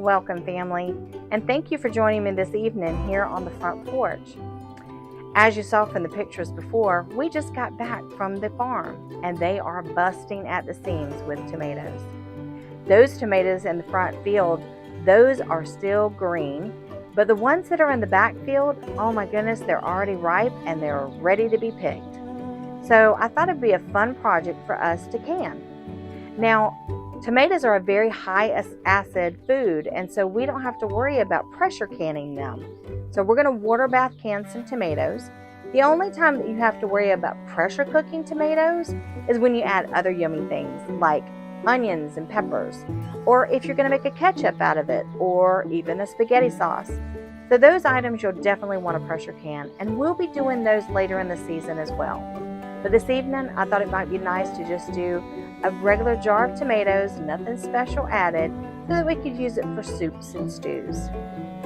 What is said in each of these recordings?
Welcome, family, and thank you for joining me this evening here on the front porch. As you saw from the pictures before, we just got back from the farm and they are busting at the seams with tomatoes. Those tomatoes in the front field, those are still green, but the ones that are in the back field, oh my goodness, they're already ripe and they're ready to be picked. So I thought it'd be a fun project for us to can. Now, tomatoes are a very high acid food, and so we don't have to worry about pressure canning them. So we're going to water bath can some tomatoes. The only time that you have to worry about pressure cooking tomatoes is when you add other yummy things like onions and peppers, or if you're going to make a ketchup out of it, or even a spaghetti sauce. So those items you'll definitely want to pressure can, and we'll be doing those later in the season as well. But this evening, I thought it might be nice to just do a regular jar of tomatoes, nothing special added, so that we could use it for soups and stews.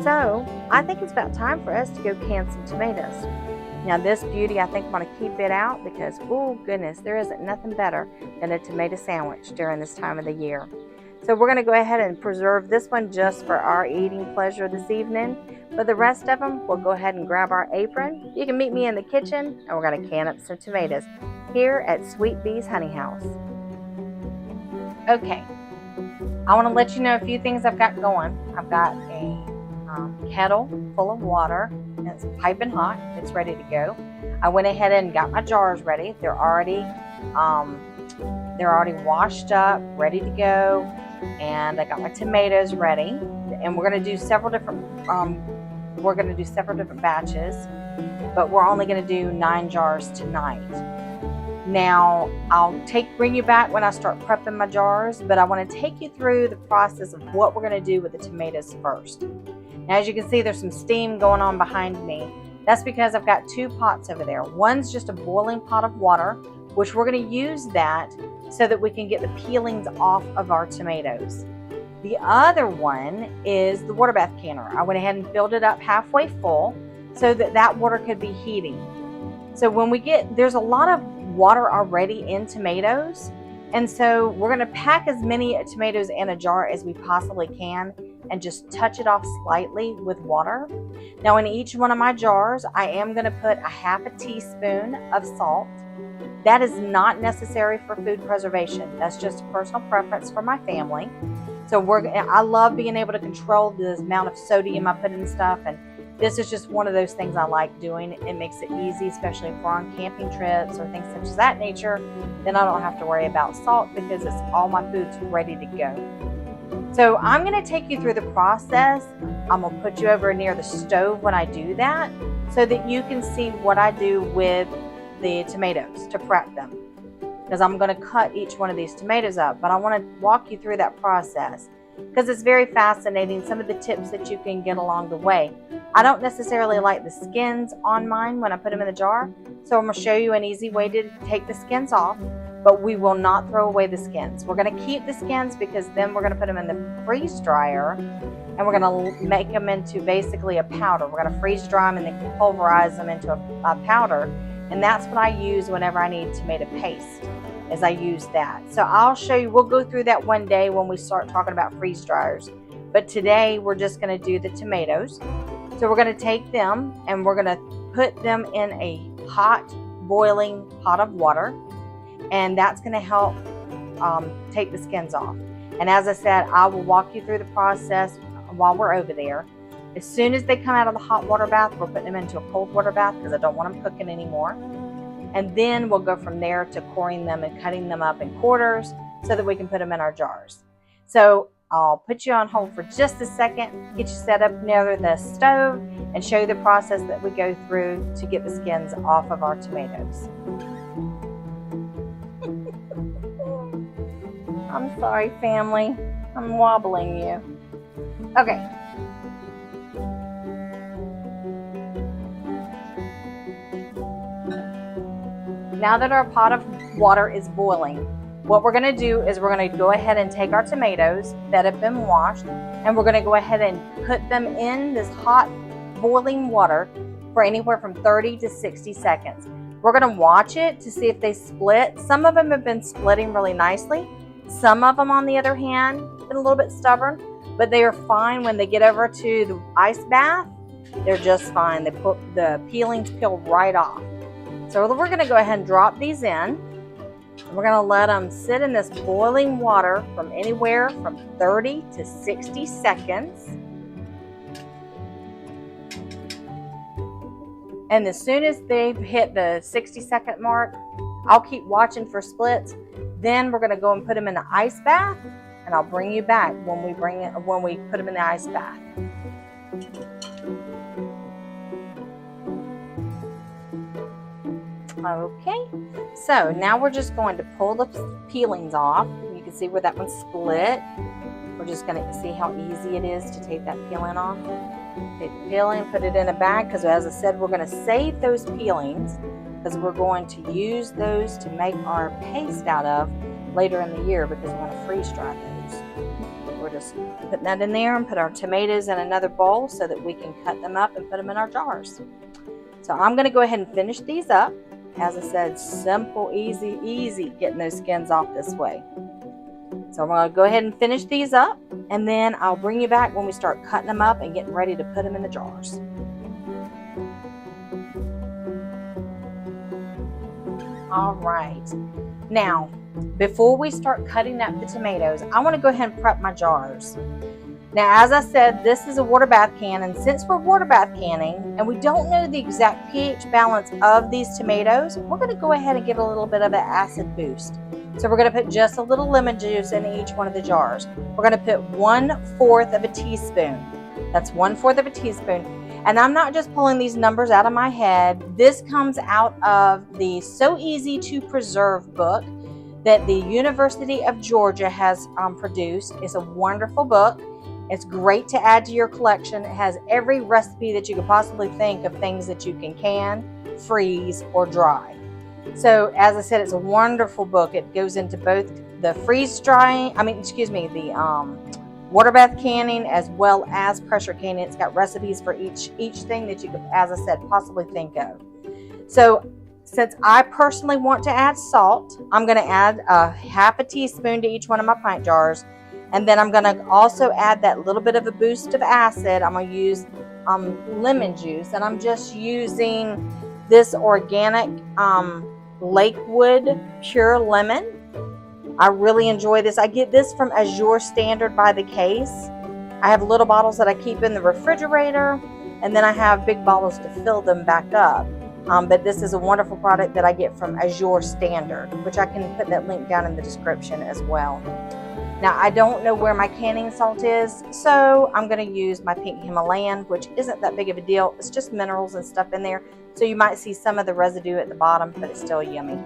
So I think it's about time for us to go can some tomatoes. Now this beauty, I think I'm going to keep it out because, oh goodness, there isn't nothing better than a tomato sandwich during this time of the year. So we're going to go ahead and preserve this one just for our eating pleasure this evening. But the rest of them, we'll go ahead and grab our apron. You can meet me in the kitchen, and we're going to can up some tomatoes here at Sweet Bee's Honey House. Okay, I want to let you know a few things I've got going. I've got a kettle full of water, and it's piping hot. It's ready to go. I went ahead and got my jars ready. They're already washed up, ready to go, and I got my tomatoes ready. And we're going to do several different batches, but we're only going to do 9 jars tonight. Now, I'll bring you back when I start prepping my jars, but I want to take you through the process of what we're going to do with the tomatoes first. Now, as you can see, there's some steam going on behind me. That's because I've got 2 pots over there. One's just a boiling pot of water, which we're going to use that so that we can get the peelings off of our tomatoes. The other one is the water bath canner. I went ahead and filled it up halfway full so that water could be heating. So there's a lot of water already in tomatoes, and so we're going to pack as many tomatoes in a jar as we possibly can and just touch it off slightly with water. Now in each one of my jars, I am going to put a half a teaspoon of salt. That is not necessary for food preservation. That's just a personal preference for my family. So I love being able to control the amount of sodium I put in stuff, and this is just one of those things I like doing. It makes it easy, especially if we're on camping trips or things such as that nature. Then I don't have to worry about salt because all my food's ready to go. So I'm going to take you through the process. I'm going to put you over near the stove when I do that so that you can see what I do with the tomatoes to prep them. Because I'm going to cut each one of these tomatoes up, but I want to walk you through that process because it's very fascinating, some of the tips that you can get along the way. I don't necessarily like the skins on mine when I put them in the jar, so I'm going to show you an easy way to take the skins off, but we will not throw away the skins. We're going to keep the skins because then we're going to put them in the freeze dryer and we're going to make them into basically a powder. We're going to freeze dry them and then pulverize them into a powder, and that's what I use whenever I need tomato paste. As I use that. So I'll show you, we'll go through that one day when we start talking about freeze dryers. But today we're just going to do the tomatoes. So we're going to take them and we're going to put them in a hot boiling pot of water, and that's going to help take the skins off. And as I said, I will walk you through the process while we're over there. As soon as they come out of the hot water bath, we're putting them into a cold water bath because I don't want them cooking anymore. And then we'll go from there to coring them and cutting them up in quarters so that we can put them in our jars. So I'll put you on hold for just a second, get you set up near the stove, and show you the process that we go through to get the skins off of our tomatoes. I'm sorry, family. I'm wobbling you. Okay. Now that our pot of water is boiling, what we're going to do is we're going to go ahead and take our tomatoes that have been washed, and we're going to go ahead and put them in this hot boiling water for anywhere from 30 to 60 seconds. We're going to watch it to see if they split. Some of them have been splitting really nicely. Some of them, on the other hand, have been a little bit stubborn, but they are fine when they get over to the ice bath. They're just fine. The peelings peel right off. So we're going to go ahead and drop these in. We're going to let them sit in this boiling water from anywhere from 30 to 60 seconds. And as soon as they've hit the 60-second mark, I'll keep watching for splits. Then we're going to go and put them in the ice bath, and I'll bring you back when we put them in the ice bath. Okay, so now we're just going to pull the peelings off. You can see where that one's split. We're just going to see how easy it is to take that peeling off. Take the peeling, put it in a bag, because as I said, we're going to save those peelings because we're going to use those to make our paste out of later in the year, because we're going to freeze dry those. We're just putting that in there and put our tomatoes in another bowl so that we can cut them up and put them in our jars. So I'm going to go ahead and finish these up. As I said, simple, easy getting those skins off this way. So I'm going to go ahead and finish these up, and then I'll bring you back when we start cutting them up and getting ready to put them in the jars. All right. Now, before we start cutting up the tomatoes, I want to go ahead and prep my jars. Now, as I said, this is a water bath can, and since we're water bath canning and we don't know the exact pH balance of these tomatoes, we're going to go ahead and give a little bit of an acid boost. So we're going to put just a little lemon juice in each one of the jars. We're going to put 1/4 of a teaspoon. That's 1/4 of a teaspoon. And I'm not just pulling these numbers out of my head. This comes out of the So Easy to Preserve book that the University of Georgia has produced. It's a wonderful book. It's great to add to your collection. It has every recipe that you could possibly think of things that you can, freeze, or dry. So as I said, it's a wonderful book. It goes into both the water bath canning as well as pressure canning. It's got recipes for each thing that you could, as I said, possibly think of. So since I personally want to add salt, I'm going to add a 1/2 teaspoon to each one of my pint jars. And then I'm going to also add that little bit of a boost of acid. I'm going to use lemon juice, and I'm just using this organic Lakewood pure lemon. I really enjoy this. I get this from Azure Standard by the case. I have little bottles that I keep in the refrigerator, and then I have big bottles to fill them back up. But this is a wonderful product that I get from Azure Standard, which I can put that link down in the description as well. Now, I don't know where my canning salt is, so I'm going to use my pink Himalayan, which isn't that big of a deal. It's just minerals and stuff in there, so you might see some of the residue at the bottom, but it's still yummy.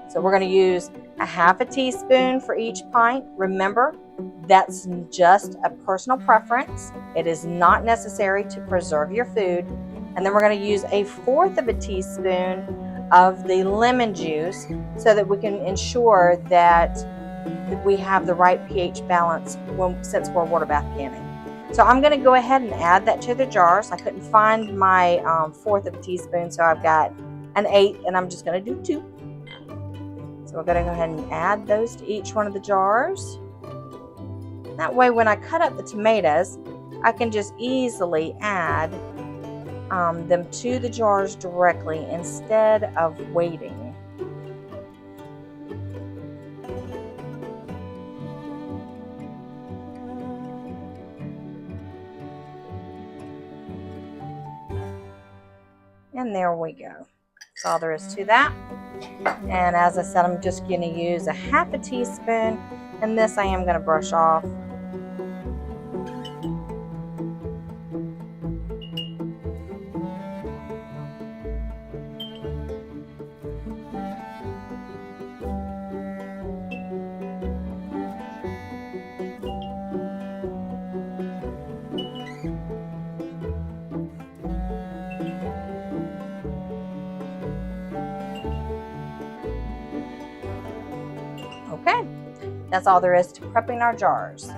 So we're going to use a 1/2 teaspoon for each pint. Remember, that's just a personal preference. It is not necessary to preserve your food. And then we're going to use 1/4 of a teaspoon of the lemon juice so that we can ensure that we have the right pH balance since we're water bath canning. So I'm going to go ahead and add that to the jars. I couldn't find my 1/4 of a teaspoon, so I've got an 1/8, and I'm just going to do 2. So we're going to go ahead and add those to each one of the jars. That way, when I cut up the tomatoes, I can just easily add them to the jars directly instead of waiting. And there we go. That's all there is to that. And as I said, I'm just going to use a 1/2 teaspoon, and this I am going to brush off. That's all there is to prepping our jars.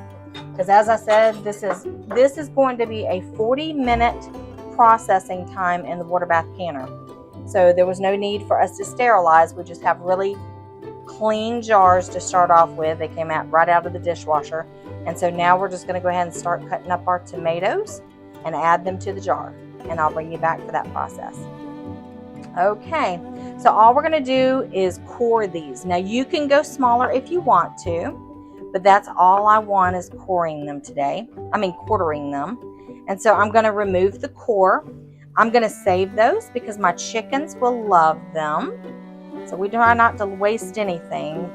Because as I said, this is going to be a 40-minute processing time in the water bath canner. So there was no need for us to sterilize. We just have really clean jars to start off with. They came out right out of the dishwasher. And so now we're just going to go ahead and start cutting up our tomatoes and add them to the jar. And I'll bring you back for that process. Okay, so all we're going to do is core these. Now you can go smaller if you want to, but that's all I want is quartering them. And so I'm going to remove the core. I'm going to save those because my chickens will love them. So we try not to waste anything.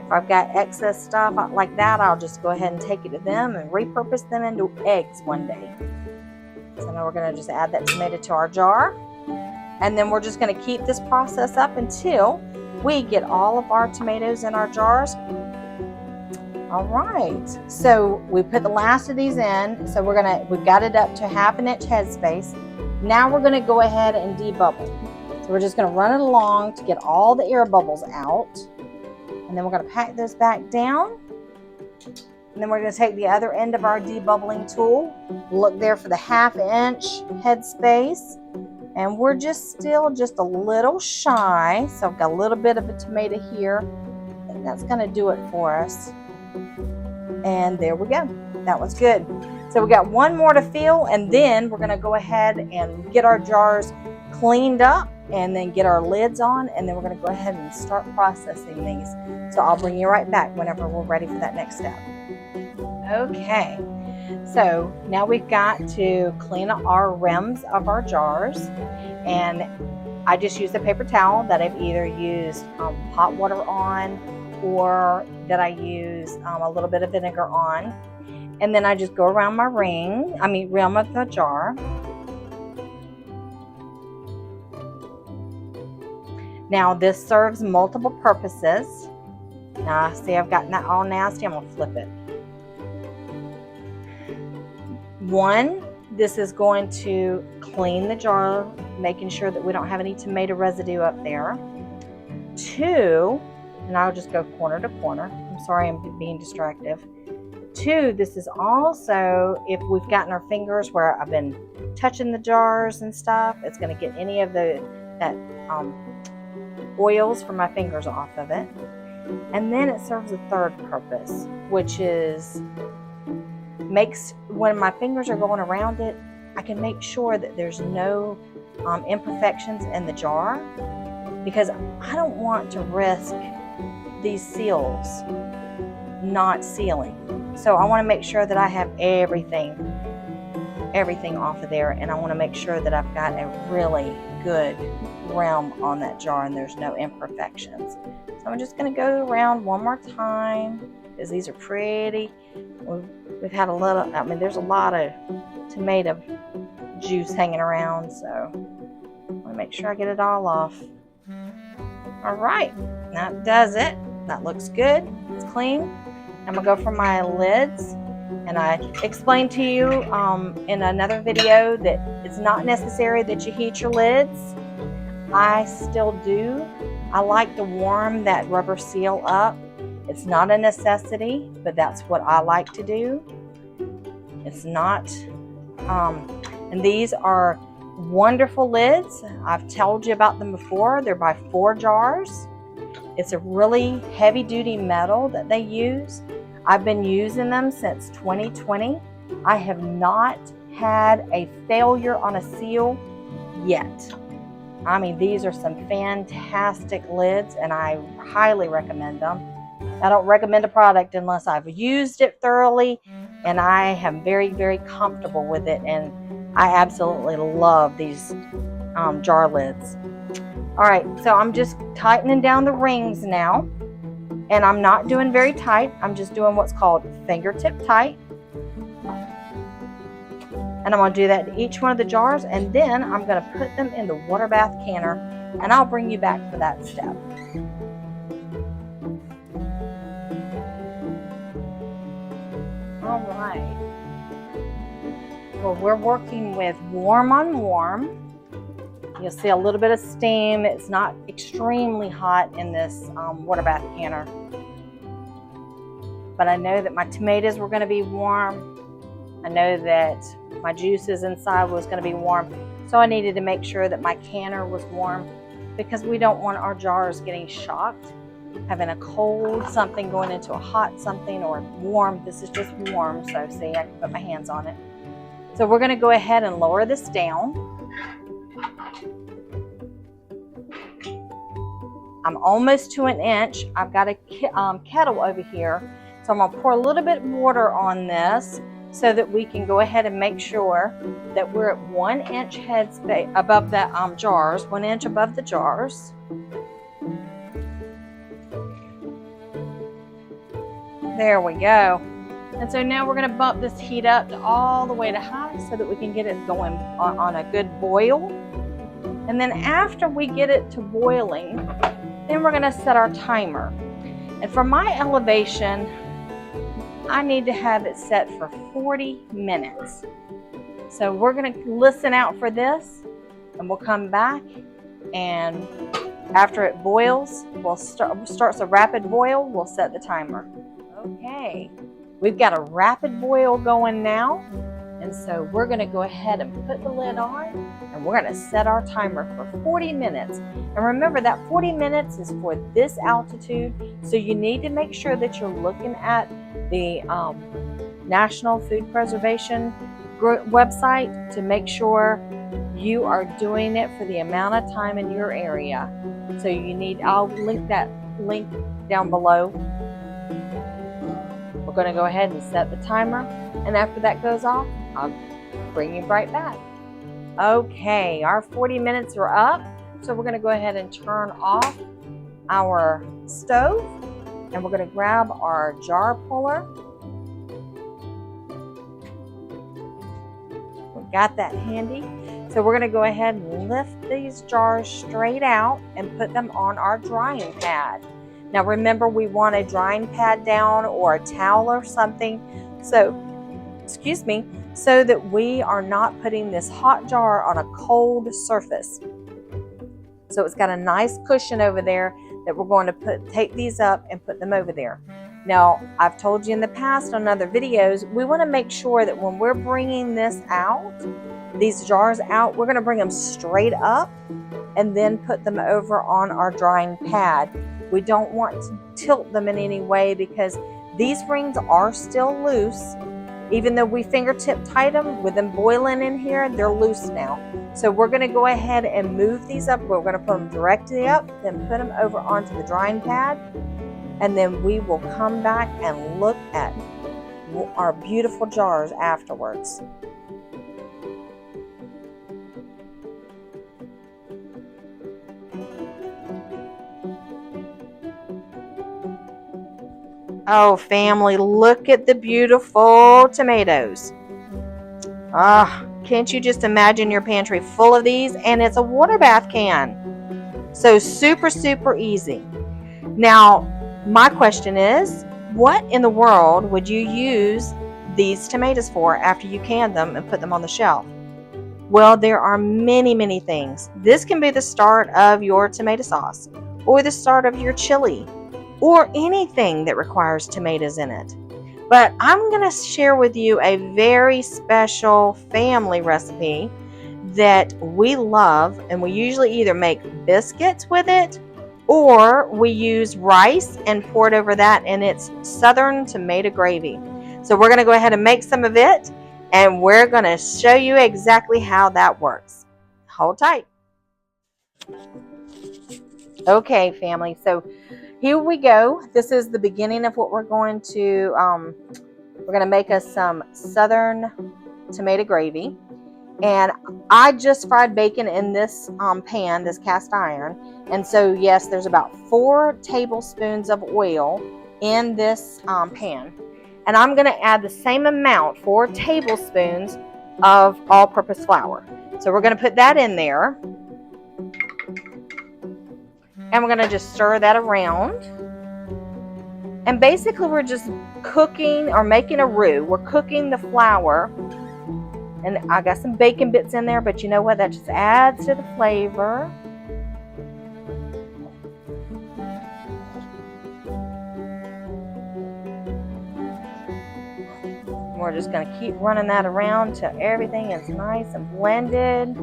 If I've got excess stuff like that, I'll just go ahead and take it to them and repurpose them into eggs one day. So now we're going to just add that tomato to our jar. And then we're just going to keep this process up until we get all of our tomatoes in our jars. All right, so we put the last of these in. So we've got it up to 1/2 inch headspace. Now we're going to go ahead and debubble. So we're just going to run it along to get all the air bubbles out. And then we're going to pack those back down. And then we're going to take the other end of our debubbling tool. Look there for the 1/2 inch headspace. And we're still just a little shy. So I've got a little bit of a tomato here. I think that's going to do it for us. And there we go. That was good. So we got one more to fill, and then we're going to go ahead and get our jars cleaned up and then get our lids on, and then we're going to go ahead and start processing these. So I'll bring you right back whenever we're ready for that next step. Okay. So now we've got to clean up our rims of our jars, and I just used a paper towel that I've either used hot water on or that I use a little bit of vinegar on, and then I just go around my rim of the jar. Now this serves multiple purposes. Now see, I've gotten that all nasty. I'm gonna flip it. One, this is going to clean the jar, making sure that we don't have any tomato residue up there. Two, and I'll just go corner to corner. I'm sorry, I'm being distractive. Two, this is also, if we've gotten our fingers where I've been touching the jars and stuff, it's going to get any of that oils from my fingers off of it. And then it serves a third purpose, which is when my fingers are going around it, I can make sure that there's no imperfections in the jar, because I don't want to risk these seals not sealing. So I want to make sure that I have everything off of there, and I want to make sure that I've got a really good rim on that jar and there's no imperfections. So I'm just going to go around one more time because these are pretty. We've had there's a lot of tomato juice hanging around, so I want to make sure I get it all off. All right, that does it. That looks good. It's clean. I'm gonna go for my lids, and I explained to you in another video that it's not necessary that you heat your lids. I still do. I like to warm that rubber seal up. It's not a necessity, but that's what I like to do. It's not, and these are wonderful lids. I've told you about them before. They're by 4 jars. It's a really heavy duty metal that they use. I've been using them since 2020. I have not had a failure on a seal yet. I mean, these are some fantastic lids, and I highly recommend them. I don't recommend a product unless I've used it thoroughly and I am very, very comfortable with it, and I absolutely love these jar lids. All right, so I'm just tightening down the rings now, and I'm not doing very tight. I'm just doing what's called fingertip tight. And I'm going to do that to each one of the jars, and then I'm going to put them in the water bath canner, and I'll bring you back for that step. All right. Well, we're working with warm on warm. You'll see a little bit of steam. It's not extremely hot in this water bath canner. but I know that my tomatoes were going to be warm. I know that my juices inside was going to be warm. So I needed to make sure that my canner was warm, because we don't want our jars getting shocked, having a cold something going into a hot something, or warm. This is just warm, so see, I can put my hands on it. So we're going to go ahead and lower this down. I'm almost to an inch. I've got a kettle over here, so I'm going to pour a little bit of water on this so that we can go ahead and make sure that we're at 1 inch headspace above the jars, 1 inch above the jars. There we go. And so now we're going to bump this heat up to all the way to high so that we can get it going on a good boil. And then after we get it to boiling, then we're going to set our timer. And for my elevation, I need to have it set for 40 minutes. So we're going to listen out for this, and we'll come back, and after it boils, starts a rapid boil, we'll set the timer. Okay, we've got a rapid boil going now, and so we're going to go ahead and put the lid on, and we're going to set our timer for 40 minutes. And remember that 40 minutes is for this altitude, so you need to make sure that you're looking at the National Food Preservation website to make sure you are doing it for the amount of time in your area. So you need, I'll link that link down below. We're going to go ahead and set the timer, and after that goes off, I'll bring you right back. Okay, our 40 minutes are up, so we're going to go ahead and turn off our stove, and we're going to grab our jar puller. We got that handy. So we're going to go ahead and lift these jars straight out and put them on our drying pad. Now remember, we want a drying pad down or a towel or something, so so that we are not putting this hot jar on a cold surface. So it's got a nice cushion over there that we're going to take these up and put them over there. Now, I've told you in the past on other videos, we want to make sure that when we're bringing this out, these jars out, we're going to bring them straight up and then put them over on our drying pad. We don't want to tilt them in any way, because these rings are still loose. Even though we fingertip tight them, with them boiling in here, they're loose now. So we're going to go ahead and move these up. We're going to put them directly up, then put them over onto the drying pad, and then we will come back and look at our beautiful jars afterwards. Oh, family, look at the beautiful tomatoes. Can't you just imagine your pantry full of these? And it's a water bath can. So super, super easy. Now, my question is, what in the world would you use these tomatoes for after you can them and put them on the shelf? Well, there are many, many things. This can be the start of your tomato sauce, or the start of your chili, or anything that requires tomatoes in it. But I'm going to share with you a very special family recipe that we love, and we usually either make biscuits with it, or we use rice and pour it over that, and it's Southern tomato gravy. So we're going to go ahead and make some of it, and we're going to show you exactly how that works. Hold tight. Okay, family, so here we go. This is the beginning of what we're going to make us some Southern tomato gravy. And I just fried bacon in this pan, this cast iron. And so, yes, there's about 4 tablespoons of oil in this pan. And I'm going to add the same amount, 4 tablespoons of all-purpose flour. So we're going to put that in there. And we're going to just stir that around. And basically we're just cooking or making a roux. We're cooking the flour. And I got some bacon bits in there, but you know what? That just adds to the flavor. We're just going to keep running that around till everything is nice and blended.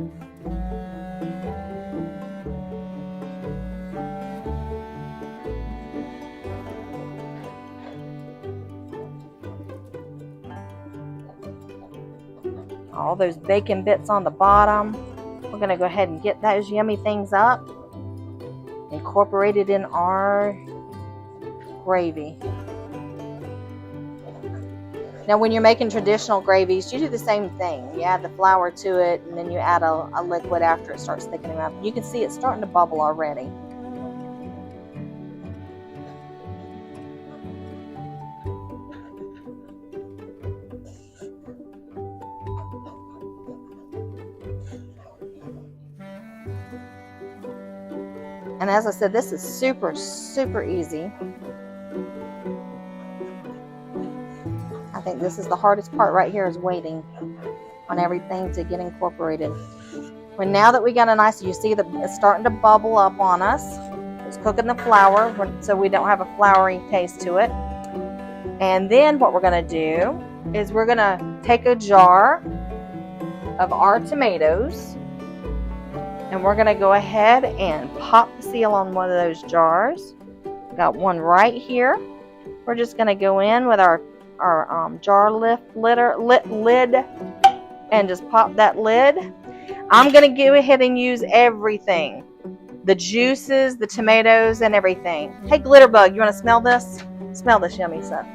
All those bacon bits on the bottom. We're going to go ahead and get those yummy things up, incorporated in our gravy. Now when you're making traditional gravies, you do the same thing. You add the flour to it, and then you add a liquid after it starts thickening up. You can see it's starting to bubble already. And as I said, this is super, super easy. I think this is the hardest part right here, is waiting on everything to get incorporated. Well, now that we got a nice, you see that it's starting to bubble up on us. It's cooking the flour so we don't have a floury taste to it. And then what we're going to do is we're going to take a jar of our tomatoes, and we're going to go ahead and pop the seal on one of those jars. Got one right here. We're just going to go in with our jar lid and just pop that lid. I'm going to go ahead and use everything. The juices, the tomatoes, and everything. Hey, Glitterbug, you want to smell this? Smell this yummy stuff.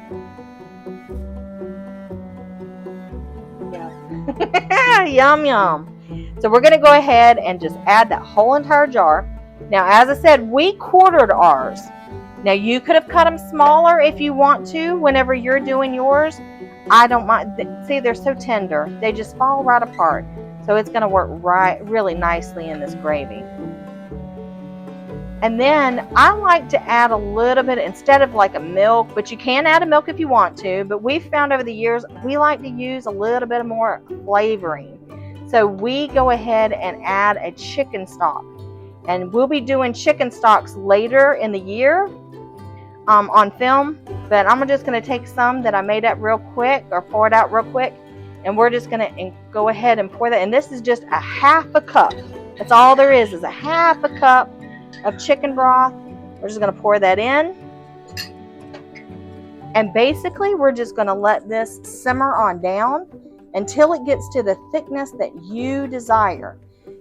Yeah. Yum, yum. So we're going to go ahead and just add that whole entire jar. Now, as I said, we quartered ours. Now, you could have cut them smaller if you want to whenever you're doing yours. I don't mind. See, they're so tender. They just fall right apart. So it's going to work really nicely in this gravy. And then I like to add a little bit, instead of like a milk, but you can add a milk if you want to. But we've found over the years, we like to use a little bit more flavoring. So we go ahead and add a chicken stock. And we'll be doing chicken stocks later in the year on film. But I'm just going to take some that I made up real quick, or poured out real quick. And we're just going to go ahead and pour that. And this is just a half a cup. That's all there is a half a cup of chicken broth. We're just going to pour that in. And basically, we're just going to let this simmer on down until it gets to the thickness that you desire.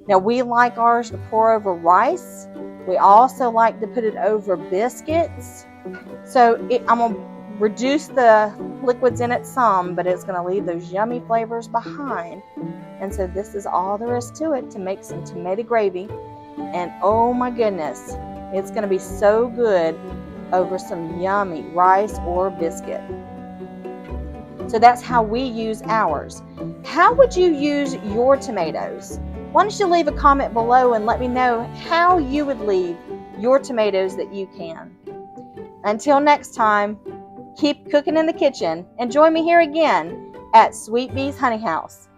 Now, we like ours to pour over rice. We also like to put it over biscuits. So I'm going to reduce the liquids in it some, but it's going to leave those yummy flavors behind. And so this is all there is to it, to make some tomato gravy. And oh my goodness, it's going to be so good over some yummy rice or biscuit. So that's how we use ours. How would you use your tomatoes? Why don't you leave a comment below and let me know how you would leave your tomatoes that you can. Until next time, keep cooking in the kitchen and join me here again at Sweet Bee's Honey House.